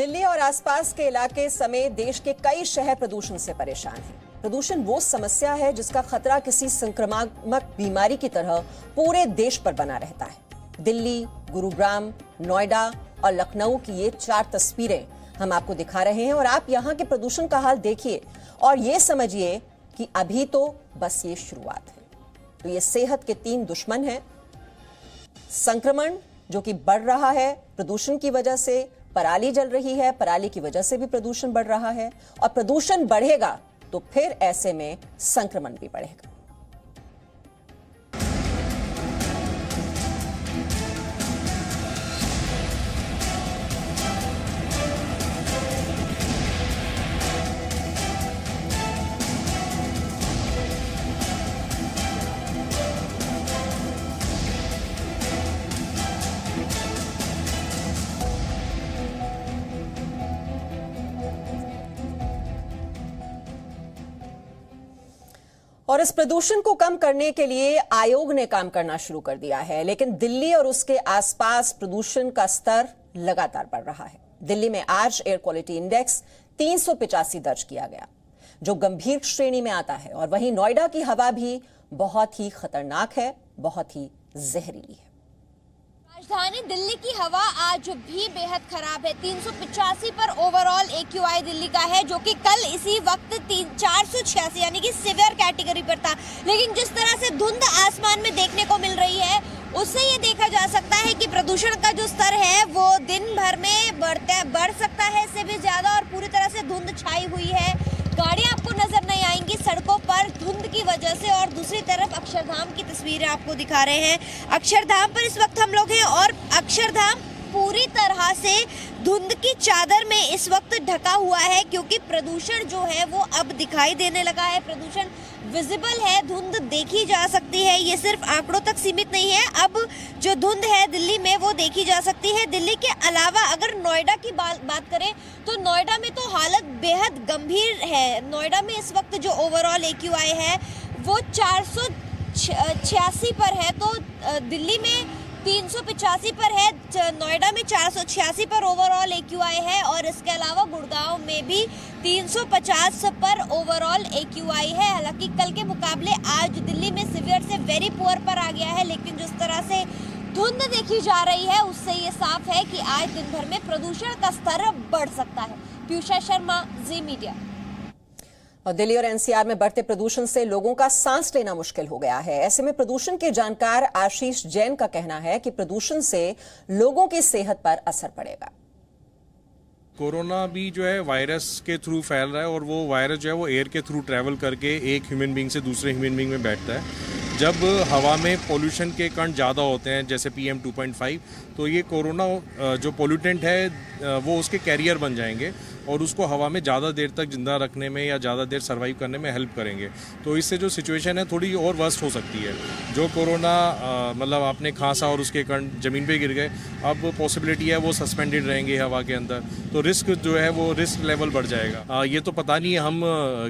दिल्ली और आसपास के इलाके समेत देश के कई शहर प्रदूषण से परेशान हैं। प्रदूषण वो समस्या है जिसका खतरा किसी संक्रामक बीमारी की तरह पूरे देश पर बना रहता है। दिल्ली, गुरुग्राम, नोएडा और लखनऊ की ये 4 तस्वीरें हम आपको दिखा रहे हैं और आप यहाँ के प्रदूषण का हाल देखिए और ये समझिए कि अभी तो बस ये शुरुआत है। तो ये सेहत के 3 दुश्मन हैं। संक्रमण जो कि बढ़ रहा है प्रदूषण की वजह से, पराली जल रही है, पराली की वजह से भी प्रदूषण बढ़ रहा है और प्रदूषण बढ़ेगा तो फिर ऐसे में संक्रमण भी बढ़ेगा। और इस प्रदूषण को कम करने के लिए आयोग ने काम करना शुरू कर दिया है, लेकिन दिल्ली और उसके आसपास प्रदूषण का स्तर लगातार बढ़ रहा है। दिल्ली में आज एयर क्वालिटी इंडेक्स 385 दर्ज किया गया, जो गंभीर श्रेणी में आता है। और वहीं नोएडा की हवा भी बहुत ही खतरनाक है, बहुत ही जहरीली है। राजधानी दिल्ली की हवा आज भी बेहद खराब है। 385 पर ओवरऑल AQI दिल्ली का है, जो कि कल इसी वक्त 486 यानी कि सीवियर कैटेगरी पर था। लेकिन जिस तरह से धुंध आसमान में देखने को मिल रही है, उससे ये देखा जा सकता है कि प्रदूषण का जो स्तर है वो दिन भर में बढ़ सकता है, इससे भी ज्यादा। और पूरी तरह से धुंध छाई हुई है, गाड़ियां आपको नजर नहीं आएंगी सड़कों पर धुंध की वजह से। और दूसरी तरफ अक्षरधाम की तस्वीरें आपको दिखा रहे हैं। अक्षरधाम पर इस वक्त हम लोग हैं और अक्षरधाम पूरी तरह से धुंध की चादर में इस वक्त ढका हुआ है, क्योंकि प्रदूषण जो है वो अब दिखाई देने लगा है। प्रदूषण विजिबल है, धुंध देखी जा सकती है। ये सिर्फ आंकड़ों तक सीमित नहीं है, अब जो धुंध है दिल्ली में वो देखी जा सकती है। दिल्ली के अलावा अगर नोएडा की बात करें तो नोएडा में तो हालत बेहद गंभीर है। नोएडा में इस वक्त जो ओवरऑल AQI है वो 486 पर है, तो दिल्ली में 385 पर है, नोएडा में 486 पर ओवरऑल AQI है। और इसके अलावा गुड़गांव में भी 350 पर ओवरऑल AQI है। हालांकि कल के मुकाबले आज दिल्ली में सीवियर से वेरी पुअर पर आ गया है, लेकिन जिस तरह से धुंध देखी जा रही है उससे ये साफ है कि आज दिन भर में प्रदूषण का स्तर बढ़ सकता है। पीयूषा शर्मा, जी मीडिया। और दिल्ली और NCR में बढ़ते प्रदूषण से लोगों का सांस लेना मुश्किल हो गया है। ऐसे में प्रदूषण के जानकार आशीष जैन का कहना है कि प्रदूषण से लोगों की सेहत पर असर पड़ेगा। कोरोना भी जो है वायरस के थ्रू फैल रहा है और वो वायरस जो है वो एयर के थ्रू ट्रैवल करके एक ह्यूमन बीइंग से दूसरे ह्यूमन बीइंग में बैठता है। जब हवा में पोल्यूशन के कण ज़्यादा होते हैं जैसे PM 2.5, तो ये कोरोना जो पोल्यूटेंट है वो उसके कैरियर बन जाएंगे और उसको हवा में ज़्यादा देर तक जिंदा रखने में या ज़्यादा देर सर्वाइव करने में हेल्प करेंगे। तो इससे जो सिचुएशन है थोड़ी और वर्स्ट हो सकती है। जो कोरोना मतलब आपने खांसा और उसके कण ज़मीन पे गिर गए, अब पॉसिबिलिटी है वो सस्पेंडेड रहेंगे हवा के अंदर, तो रिस्क जो है वो रिस्क लेवल बढ़ जाएगा। ये तो पता नहीं हम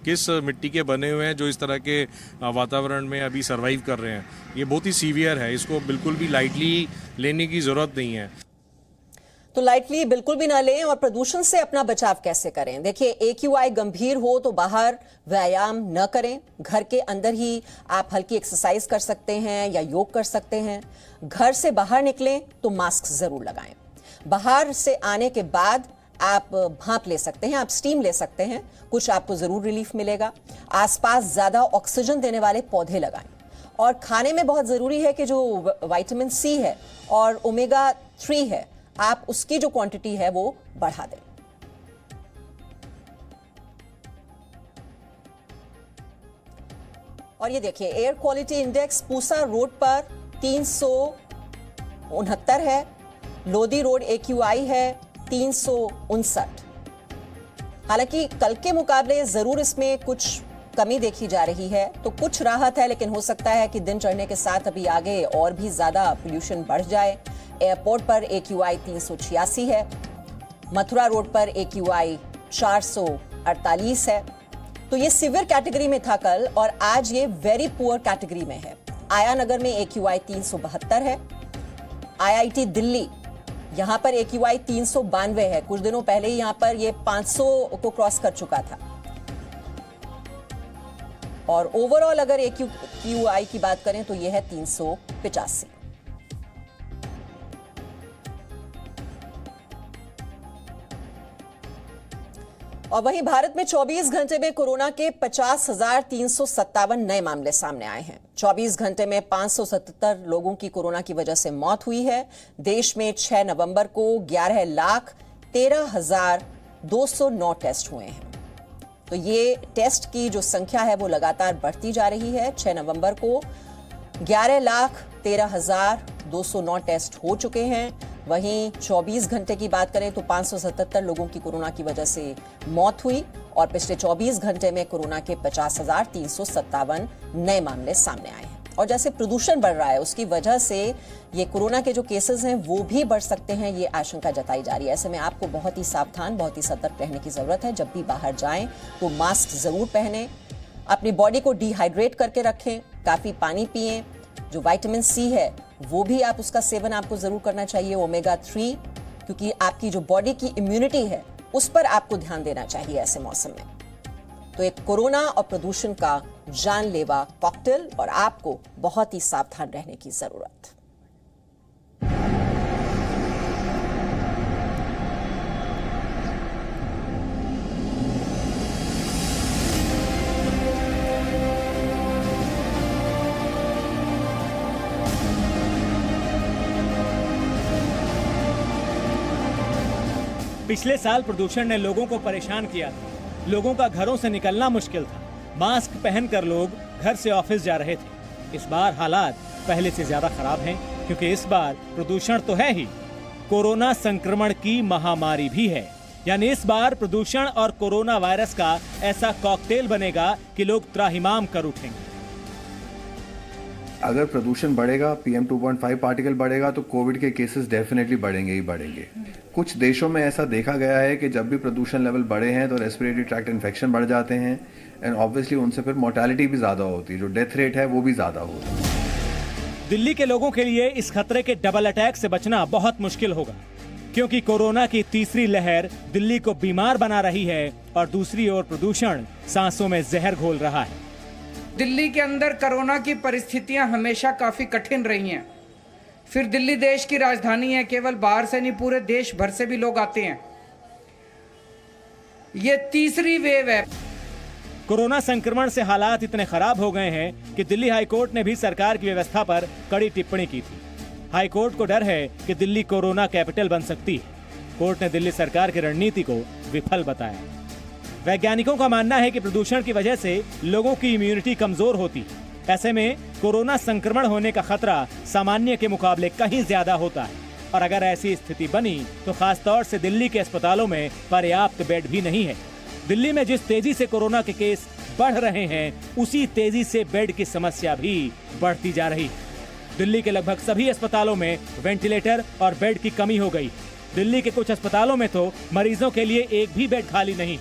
किस मिट्टी के बने हुए हैं जो इस तरह के वातावरण में अभी सर्वाइव कर रहे हैं। ये बहुत ही सीवियर है, इसको बिल्कुल भी लाइटली लेने की ज़रूरत नहीं है। तो लाइटली बिल्कुल भी ना लें। और प्रदूषण से अपना बचाव कैसे करें? देखिए, AQI गंभीर हो तो बाहर व्यायाम न करें, घर के अंदर ही आप हल्की एक्सरसाइज कर सकते हैं या योग कर सकते हैं। घर से बाहर निकलें तो मास्क जरूर लगाएं। बाहर से आने के बाद आप भाप ले सकते हैं, आप स्टीम ले सकते हैं, कुछ आपको जरूर रिलीफ मिलेगा। आसपास ज्यादा ऑक्सीजन देने वाले पौधे लगाएं। और खाने में बहुत जरूरी है कि जो विटामिन C है और ओमेगा 3 है, आप उसकी जो क्वांटिटी है वो बढ़ा दें। और ये देखिए, air quality index Pusa road पर 369 है, लोधी रोड AQI है 359। हालांकि कल के मुकाबले जरूर इसमें कुछ कमी देखी जा रही है, तो कुछ राहत है, लेकिन हो सकता है कि दिन चढ़ने के साथ अभी आगे और भी ज्यादा पोल्यूशन बढ़ जाए। एयरपोर्ट पर AQI 386 है, मथुरा रोड पर AQI 448 है। तो ये सीवियर कैटेगरी में था कल और आज ये वेरी पुअर कैटेगरी में है। आया नगर में AQI 372 है। IIT दिल्ली यहाँ पर AQI 392 है। कुछ दिनों पहले ही यहाँ पर ये 500 को क्रॉस कर चुका था। और ओवरऑल अगर AQI की बात करें तो यह है 385। और वहीं भारत में 24 घंटे में कोरोना के 50,357 नए मामले सामने आए हैं। 24 घंटे में 577 लोगों की कोरोना की वजह से मौत हुई है। देश में 6 नवंबर को 11,13,209 टेस्ट हुए हैं। तो ये टेस्ट की जो संख्या है वो लगातार बढ़ती जा रही है। 6 नवंबर को 11,13,209 टेस्ट हो चुके हैं। वहीं 24 घंटे की बात करें तो 577 लोगों की कोरोना की वजह से मौत हुई और पिछले 24 घंटे में कोरोना के 50,357 नए मामले सामने आए हैं। और जैसे प्रदूषण बढ़ रहा है उसकी वजह से ये कोरोना के जो केसेस हैं वो भी बढ़ सकते हैं, ये आशंका जताई जा रही है। ऐसे में आपको बहुत ही सावधान, बहुत ही सतर्क रहने की जरूरत है। जब भी बाहर जाएं तो मास्क जरूर पहनें, अपनी बॉडी को डिहाइड्रेट करके रखें, काफी पानी पिएं। जो विटामिन सी है वो भी आप उसका सेवन आपको जरूर करना चाहिए, ओमेगा 3, क्योंकि आपकी जो बॉडी की इम्यूनिटी है उस पर आपको ध्यान देना चाहिए ऐसे मौसम में। तो एक कोरोना और प्रदूषण का जानलेवा कॉकटेल और आपको बहुत ही सावधान रहने की जरूरत। पिछले साल प्रदूषण ने लोगों को परेशान किया था। लोगों का घरों से निकलना मुश्किल था। मास्क पहनकर लोग घर से ऑफिस जा रहे थे। इस बार हालात पहले से ज्यादा खराब हैं, क्योंकि इस बार प्रदूषण तो है ही, कोरोना संक्रमण की महामारी भी है। यानी इस बार प्रदूषण और कोरोना वायरस का ऐसा कॉकटेल बनेगा कि लोग त्राहिमाम कर उठेंगे। अगर प्रदूषण बढ़ेगा, PM 2.5 पार्टिकल बढ़ेगा तो कोविड के केसेस डेफिनेटली बढ़ेंगे ही बढ़ेंगे। कुछ देशों में ऐसा देखा गया है कि जब भी प्रदूषण लेवल बढ़े हैं तो रेस्पिरेटरी ट्रैक्ट इन्फेक्शन बढ़ जाते हैं एंड ऑब्वियसली उनसे फिर मोर्टेलिटी भी ज़्यादा होती है, जो डेथ रेट है वो भी ज़्यादा होती है। दिल्ली के लोगों के लिए इस खतरे के डबल अटैक से बचना बहुत मुश्किल होगा, क्योंकि कोरोना की तीसरी लहर दिल्ली को बीमार बना रही है और दूसरी ओर प्रदूषण सांसों में जहर घोल रहा है। दिल्ली के अंदर कोरोना की परिस्थितियां हमेशा काफी कठिन रही हैं। फिर दिल्ली देश की राजधानी है, केवल बाहर से नहीं पूरे देश भर से भी लोग आते हैं। ये तीसरी वेव है। कोरोना संक्रमण से हालात इतने खराब हो गए हैं कि दिल्ली हाईकोर्ट ने भी सरकार की व्यवस्था पर कड़ी टिप्पणी की थी। हाईकोर्ट को डर है कि दिल्ली कोरोना कैपिटल बन सकती है। कोर्ट ने दिल्ली सरकार की रणनीति को विफल बताया। वैज्ञानिकों का मानना है कि प्रदूषण की वजह से लोगों की इम्यूनिटी कमजोर होती है। ऐसे में कोरोना संक्रमण होने का खतरा सामान्य के मुकाबले कहीं ज्यादा होता है। और अगर ऐसी स्थिति बनी तो खास तौर से दिल्ली के अस्पतालों में पर्याप्त बेड भी नहीं है। दिल्ली में जिस तेजी से कोरोना के केस बढ़ रहे हैं, उसी तेजी से बेड की समस्या भी बढ़ती जा रही है। दिल्ली के लगभग सभी अस्पतालों में वेंटिलेटर और बेड की कमी हो गई। दिल्ली के कुछ अस्पतालों में तो मरीजों के लिए एक भी बेड खाली नहीं।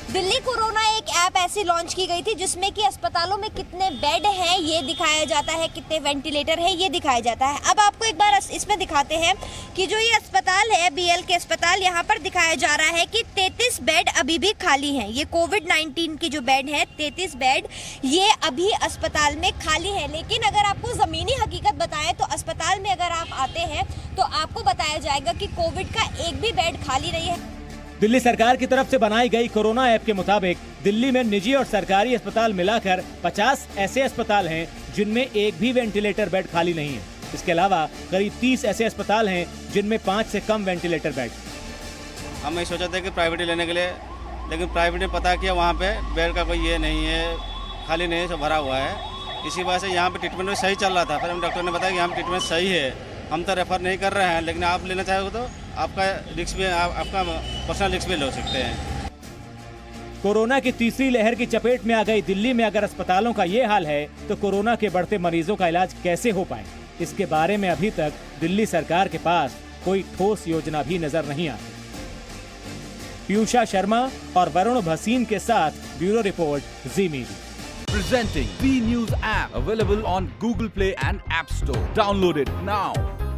दिल्ली कोरोना एक ऐप ऐसी लॉन्च की गई थी जिसमें कि अस्पतालों में कितने बेड हैं ये दिखाया जाता है, कितने वेंटिलेटर है ये दिखाया जाता है। अब आपको एक बार इसमें दिखाते हैं कि जो ये अस्पताल है BL के अस्पताल, यहाँ पर दिखाया जा रहा है कि 33 बेड अभी भी खाली हैं। ये कोविड-19 की जो बेड है 33 बेड ये अभी अस्पताल में खाली है। लेकिन अगर आपको ज़मीनी हकीकत बताएं तो अस्पताल में अगर आप आते हैं तो आपको बताया जाएगा कि कोविड का एक भी बेड खाली नहीं है। दिल्ली सरकार की तरफ से बनाई गई कोरोना ऐप के मुताबिक दिल्ली में निजी और सरकारी अस्पताल मिलाकर 50 ऐसे अस्पताल हैं जिनमें एक भी वेंटिलेटर बेड खाली नहीं है। इसके अलावा करीब 30 ऐसे अस्पताल हैं जिनमें 5 से कम वेंटिलेटर बेड। हम सोचा था कि प्राइवेट लेने के लिए, लेकिन प्राइवेट ने पता किया वहाँ पे बेड का कोई ये नहीं है, खाली नहीं है, सब भरा हुआ है। इसी वजह से यहाँ पे ट्रीटमेंट भी सही चल रहा था। फिर हम डॉक्टर ने बताया कि यहाँ पे ट्रीटमेंट सही है, हम तो रेफर नहीं कर रहे हैं, लेकिन आप लेना चाहोगे तो आपका रिस्क भी, आपका पर्सनल रिस्क भी ले सकते हैं। कोरोना की तीसरी लहर की चपेट में आ गई दिल्ली में अगर अस्पतालों का ये हाल है तो कोरोना के बढ़ते मरीजों का इलाज कैसे हो पाए, इसके बारे में अभी तक दिल्ली सरकार के पास कोई ठोस योजना भी नजर नहीं आती। पीयूषा शर्मा और वरुण भसीन के साथ bureau report, ji media. Presenting B News app, available on Google Play and App Store. Download it now.